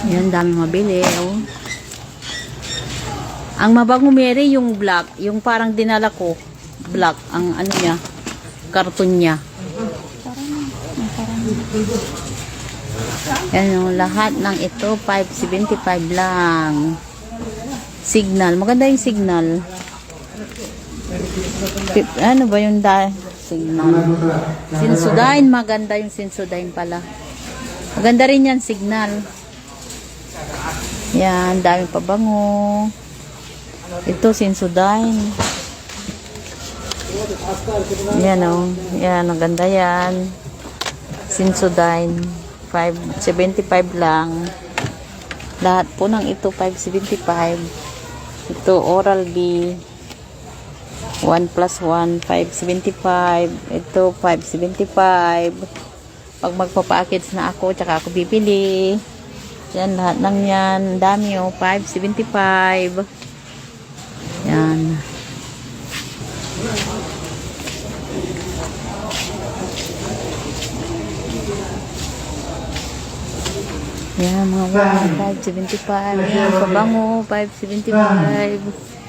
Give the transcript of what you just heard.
Yan, dami mabili. Oh. Ang mabango Mary, yung black. Yung parang dinala ko. Black. Ang ano niya. Karton niya. Yan yung lahat ng ito. 5.75 lang. Signal. Maganda yung signal. Ano ba yung signal? Sensodyne. Maganda yung Sensodyne pala. Maganda rin yan, signal. Yan, daming pabango. Ito, Sensodyne. Yan o. Yan, maganda yan. Sensodyne. 5.75 lang. Lahat po ng ito, 5.75. Ito, Oral-B. 1 plus 1, 5.75. Ito, 5.75. Pag magpapackage na ako, tsaka ako bibili. Yan, lahat ng yan. Dami o, 5.75. Yan. Yan, mga 5.75. Yan, pabango, 5.75.